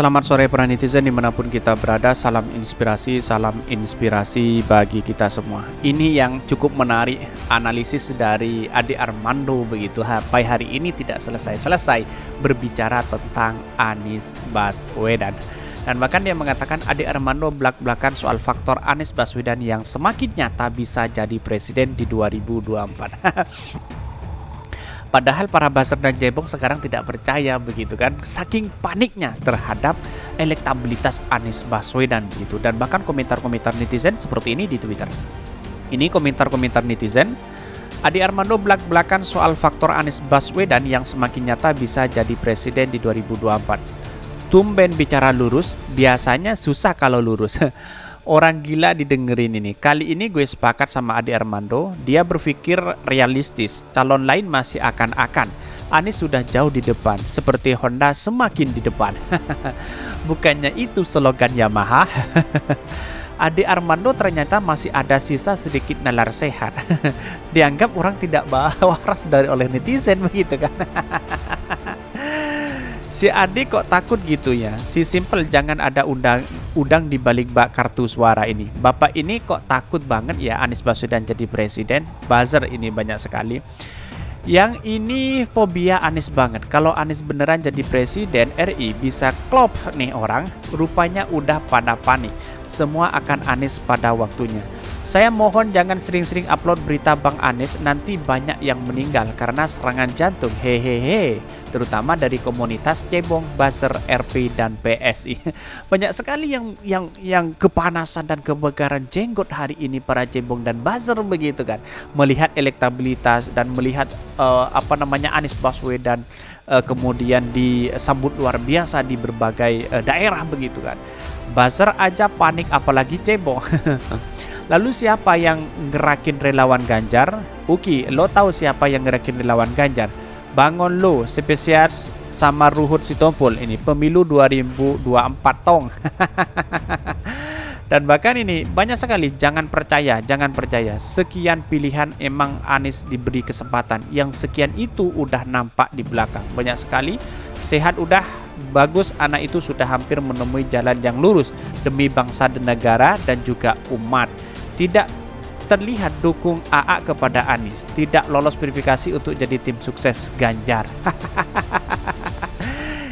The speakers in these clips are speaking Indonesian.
Selamat sore para netizen dimanapun kita berada, salam inspirasi bagi kita semua. Ini yang cukup menarik analisis dari Ade Armando begitu. Sampai hari ini tidak selesai-selesai berbicara tentang Anies Baswedan. Dan bahkan dia mengatakan Ade Armando belak-belakan soal faktor Anies Baswedan yang semakin nyata bisa jadi presiden di 2024. Padahal para buzzer dan cebong sekarang tidak percaya begitu kan, saking paniknya terhadap elektabilitas Anies Baswedan begitu. Dan bahkan komentar-komentar netizen seperti ini di Twitter. Ini komentar-komentar netizen. Ade Armando belak-belakan soal faktor Anies Baswedan yang semakin nyata bisa jadi presiden di 2024. Tumben bicara lurus, biasanya susah kalau lurus. Orang gila didengerin ini. Kali ini gue sepakat sama Ade Armando. Dia berpikir realistis. Calon lain masih akan-akan. Anies sudah jauh di depan. Seperti Honda semakin di depan. Bukannya itu slogan Yamaha. Ade Armando ternyata masih ada sisa sedikit nalar sehat. Dianggap orang tidak waras oleh netizen begitu kan. Si Ade kok takut gitu ya? Si Simple jangan ada udang di balik bak kartu suara ini. Bapak ini kok takut banget ya Anies Baswedan jadi presiden? Buzzer ini banyak sekali. Yang ini fobia Anies banget. Kalau Anies beneran jadi presiden RI bisa klop nih orang. Rupanya udah pada panik. Semua akan Anies pada waktunya. Saya mohon jangan sering-sering upload berita Bang Anies, nanti banyak yang meninggal karena serangan jantung. Hehehe. Terutama dari komunitas cebong, buzzer, RP dan PSI. Banyak sekali yang kepanasan dan kebakaran jenggot hari ini para cebong dan buzzer begitu kan. Melihat elektabilitas dan melihat Anies Baswedan kemudian disambut luar biasa di berbagai daerah begitu kan. Buzzer aja panik apalagi cebong. Lalu siapa yang ngerakin relawan Ganjar? Uki, lo tahu siapa yang ngerakin relawan Ganjar? Bangun lo, spesies sama Ruhut Sitompul ini pemilu 2024 tong. Dan bahkan ini banyak sekali jangan percaya. Sekian pilihan emang Anies diberi kesempatan. Yang sekian itu udah nampak di belakang. Banyak sekali sehat udah bagus, anak itu sudah hampir menemui jalan yang lurus demi bangsa dan negara dan juga umat. Tidak terlihat dukung AA kepada Anies, tidak lolos verifikasi untuk jadi tim sukses Ganjar.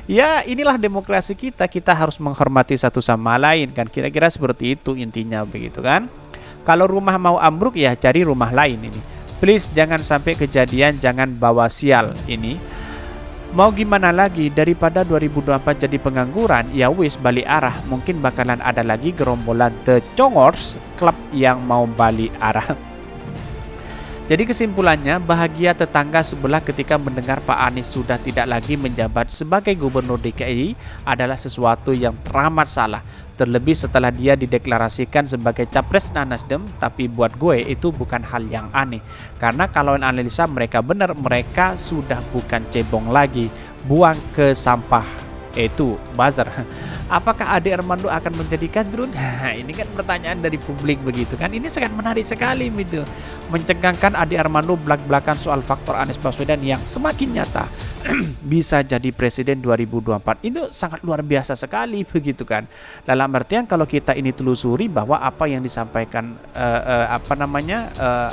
Ya inilah demokrasi kita harus menghormati satu sama lain kan, kira-kira seperti itu intinya begitu kan. Kalau rumah mau ambruk ya cari rumah lain ini. Please jangan sampai kejadian, jangan bawa sial ini. Mau gimana lagi, daripada 2024 jadi pengangguran, ya wis balik arah. Mungkin bakalan ada lagi gerombolan The Congors klub yang mau balik arah. Jadi kesimpulannya, bahagia tetangga sebelah ketika mendengar Pak Anies sudah tidak lagi menjabat sebagai gubernur DKI adalah sesuatu yang teramat salah. Terlebih setelah dia dideklarasikan sebagai capres Nasdem, tapi buat gue itu bukan hal yang aneh. Karena kalau analisa mereka benar, mereka sudah bukan cebong lagi, buang ke sampah. Itu buzzer. Apakah Ade Armando akan menjadi kadrun? Ini kan pertanyaan dari publik begitu kan. Ini sangat menarik sekali gitu. Mencengangkan Ade Armando belak-belakan soal faktor Anies Baswedan yang semakin nyata bisa jadi presiden 2024. Itu sangat luar biasa sekali begitu kan. Dalam artian kalau kita ini telusuri bahwa apa yang disampaikan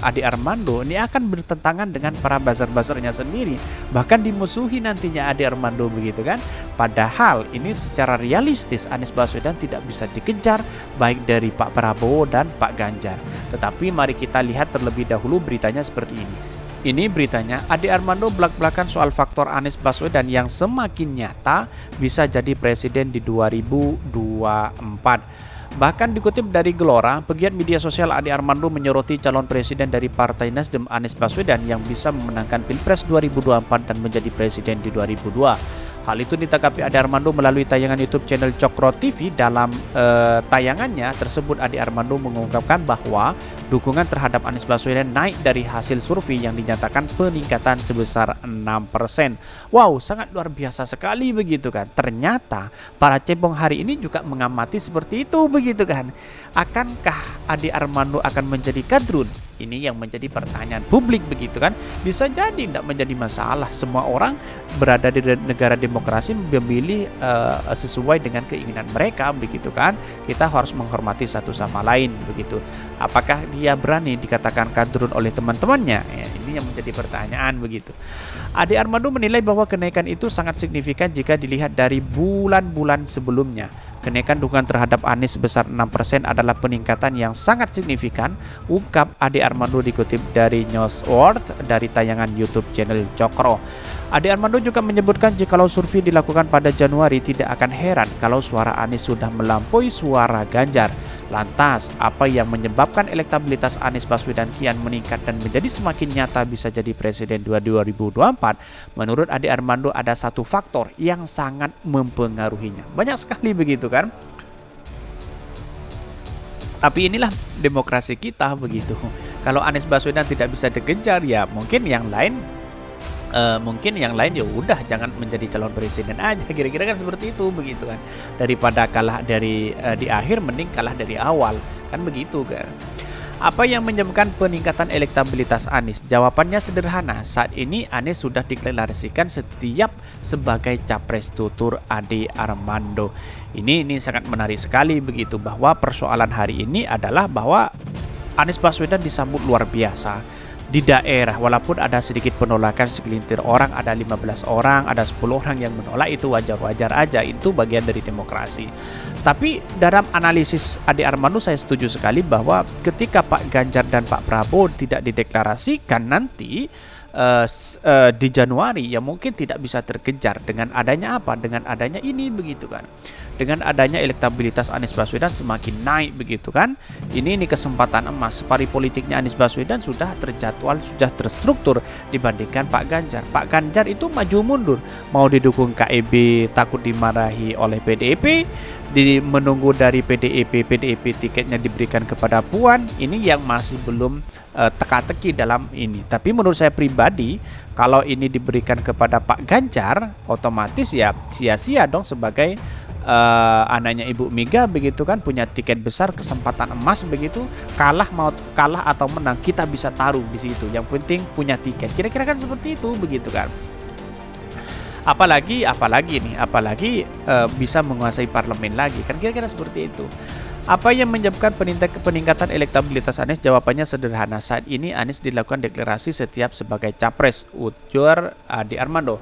Ade Armando ini akan bertentangan dengan para buzzer-buzzernya sendiri. Bahkan dimusuhi nantinya Ade Armando begitu kan. Padahal ini secara realistis Anies Baswedan tidak bisa dikejar baik dari Pak Prabowo dan Pak Ganjar. Tetapi mari kita lihat terlebih dahulu beritanya seperti ini. Ini beritanya, Ade Armando belak-belakan soal faktor Anies Baswedan yang semakin nyata bisa jadi presiden di 2024. Bahkan dikutip dari Gelora, pegiat media sosial Ade Armando menyoroti calon presiden dari Partai Nasdem Anies Baswedan yang bisa memenangkan Pilpres 2024 dan menjadi presiden di 2002. Hal itu ditanggapi Ade Armando melalui tayangan YouTube channel Cokro TV. Dalam tayangannya tersebut Ade Armando mengungkapkan bahwa dukungan terhadap Anies Baswedan naik dari hasil survei yang dinyatakan peningkatan sebesar 6%. Wow, sangat luar biasa sekali begitu kan. Ternyata para cebong hari ini juga mengamati seperti itu begitu kan. Akankah Ade Armando akan menjadi kadrun? Ini yang menjadi pertanyaan publik begitu kan. Bisa jadi tidak menjadi masalah. Semua orang berada di negara demokrasi memilih sesuai dengan keinginan mereka begitu kan. Kita harus menghormati satu sama lain begitu. Apakah dia berani dikatakan kadrun oleh teman-temannya? Ya, ini yang menjadi pertanyaan begitu. Ade Armando menilai bahwa kenaikan itu sangat signifikan jika dilihat dari bulan-bulan sebelumnya. Kenaikan dukungan terhadap Anies sebesar 6% adalah peningkatan yang sangat signifikan, ungkap Ade Armando dikutip dari Newsworld dari tayangan YouTube channel Cokro. Ade Armando juga menyebutkan jikalau survei dilakukan pada Januari tidak akan heran kalau suara Anies sudah melampaui suara Ganjar. Lantas, apa yang menyebabkan elektabilitas Anies Baswedan kian meningkat dan menjadi semakin nyata bisa jadi presiden 2024? Menurut Ade Armando ada satu faktor yang sangat mempengaruhinya. Banyak sekali begitu kan? Tapi inilah demokrasi kita begitu. Kalau Anies Baswedan tidak bisa dikejar, ya mungkin yang lain ya udah jangan menjadi calon presiden aja, kira-kira kan seperti itu begitu kan, daripada kalah dari di akhir mending kalah dari awal kan begitu kan. Apa yang menyebabkan peningkatan elektabilitas Anies? Jawabannya sederhana, saat ini Anies sudah dideklarasikan setiap sebagai capres, tutur Ade Armando. Ini sangat menarik sekali begitu, bahwa persoalan hari ini adalah bahwa Anies Baswedan disambut luar biasa di daerah, walaupun ada sedikit penolakan segelintir orang, ada 15 orang, ada 10 orang yang menolak, itu wajar-wajar aja, itu bagian dari demokrasi. Tapi dalam analisis Ade Armando saya setuju sekali bahwa ketika Pak Ganjar dan Pak Prabowo tidak dideklarasikan nanti di Januari, ya mungkin tidak bisa terkejar dengan adanya apa? Dengan adanya ini begitu kan. Dengan adanya elektabilitas Anies Baswedan semakin naik begitu kan. Ini kesempatan emas. Pari politiknya Anies Baswedan sudah terjadwal, sudah terstruktur dibandingkan Pak Ganjar. Pak Ganjar itu maju mundur, mau didukung KEB takut dimarahi oleh PDIP, menunggu dari PDIP tiketnya diberikan kepada Puan. Ini yang masih belum teka-teki dalam ini. Tapi menurut saya pribadi, kalau ini diberikan kepada Pak Ganjar, otomatis ya sia-sia dong sebagai anaknya Ibu Mega begitu kan, punya tiket besar, kesempatan emas begitu. Kalah atau menang kita bisa taruh di situ. Yang penting punya tiket. Kira-kira kan seperti itu begitu kan. Apalagi bisa menguasai parlemen lagi kan, kira-kira seperti itu. Apa yang menyebabkan peningkatan elektabilitas Anies? Jawabannya sederhana, saat ini Anies dilakukan deklarasi setiap sebagai capres, ujar Ade Armando.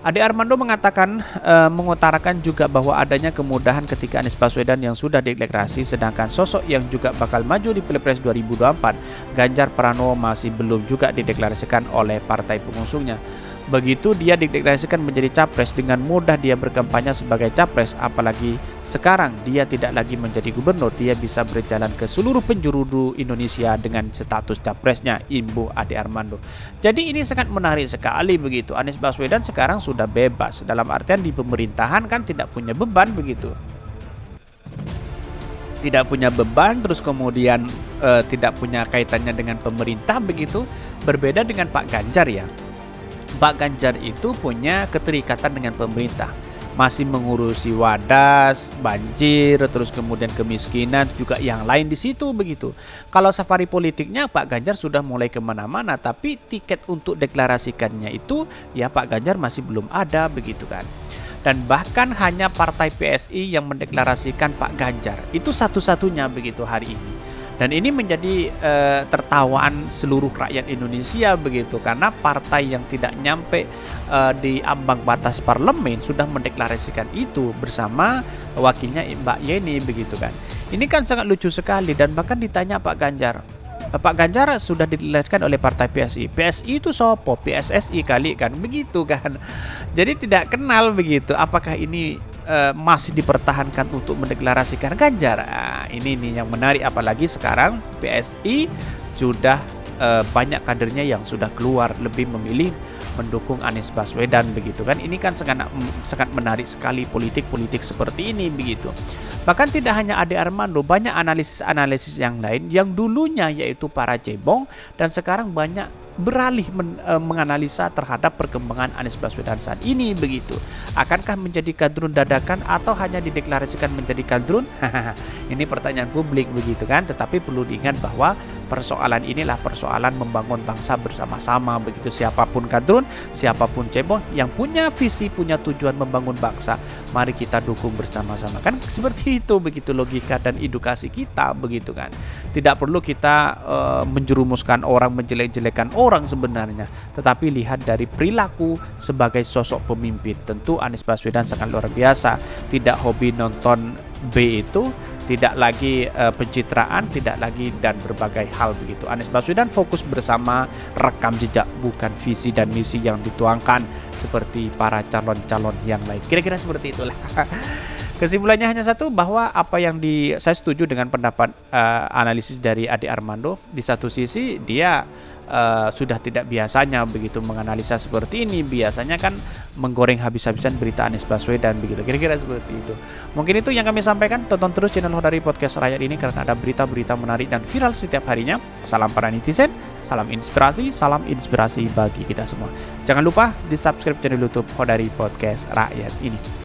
Ade Armando mengutarakan juga bahwa adanya kemudahan ketika Anies Baswedan yang sudah deklarasi, sedangkan sosok yang juga bakal maju di Pilpres 2024, Ganjar Pranowo, masih belum juga dideklarasikan oleh partai pengusungnya. Begitu dia dideklarasikan menjadi capres, dengan mudah dia berkampanye sebagai capres, apalagi sekarang dia tidak lagi menjadi gubernur, dia bisa berjalan ke seluruh penjuru Indonesia dengan status capresnya, Ibu Ade Armando. Jadi ini sangat menarik sekali begitu. Anies Baswedan sekarang sudah bebas, dalam artian di pemerintahan kan tidak punya beban begitu. Tidak punya beban, terus kemudian tidak punya kaitannya dengan pemerintah begitu. Berbeda dengan Pak Ganjar ya. Pak Ganjar itu punya keterikatan dengan pemerintah, masih mengurusi wadas, banjir, terus kemudian kemiskinan, juga yang lain di situ begitu. Kalau safari politiknya Pak Ganjar sudah mulai kemana-mana, tapi tiket untuk deklarasikannya itu ya Pak Ganjar masih belum ada begitu kan. Dan bahkan hanya partai PSI yang mendeklarasikan Pak Ganjar, itu satu-satunya begitu hari ini. Dan ini menjadi tertawaan seluruh rakyat Indonesia begitu, karena partai yang tidak nyampe di ambang batas parlemen sudah mendeklarasikan itu bersama wakilnya Mbak Yeni begitu kan. Ini kan sangat lucu sekali, dan bahkan ditanya Pak Ganjar sudah dideklarasikan oleh partai PSI. PSI itu sopo? PSSI kali kan begitu kan. Jadi tidak kenal begitu. Apakah ini masih dipertahankan untuk mendeklarasikan Ganjar? Ini nih yang menarik, apalagi sekarang PSI sudah banyak kadernya yang sudah keluar lebih memilih mendukung Anies Baswedan begitu kan. Ini kan sangat menarik sekali politik seperti ini begitu. Bahkan tidak hanya Ade Armando, banyak analisis yang lain yang dulunya yaitu para cebong dan sekarang banyak beralih menganalisa terhadap perkembangan Anies Baswedan saat ini begitu. Akankah menjadi kadrun dadakan atau hanya dideklarasikan menjadi kadrun? Ini pertanyaan publik begitu kan. Tetapi perlu diingat bahwa persoalan inilah persoalan membangun bangsa bersama-sama begitu. Siapapun kadrun, siapapun cebong yang punya visi, punya tujuan membangun bangsa, mari kita dukung bersama-sama. Kan seperti itu begitu logika dan edukasi kita begitu kan. Tidak perlu kita menjerumuskan orang, menjelek-jelekan orang sebenarnya, tetapi lihat dari perilaku sebagai sosok pemimpin. Tentu Anies Baswedan sangat luar biasa, tidak hobi nonton B itu, tidak lagi pencitraan, tidak lagi dan berbagai hal begitu. Anies Baswedan fokus bersama rekam jejak, bukan visi dan misi yang dituangkan seperti para calon-calon yang lain. Kira-kira seperti itulah. Kesimpulannya hanya satu, bahwa apa yang saya setuju dengan pendapat analisis dari Ade Armando. Di satu sisi dia sudah tidak biasanya begitu menganalisa seperti ini. Biasanya kan menggoreng habis-habisan berita Anies Baswedan begitu. Kira-kira seperti itu. Mungkin itu yang kami sampaikan. Tonton terus channel Hodari Podcast Rakyat ini karena ada berita-berita menarik dan viral setiap harinya. Salam para netizen, salam inspirasi bagi kita semua. Jangan lupa di subscribe channel YouTube Hodari Podcast Rakyat ini.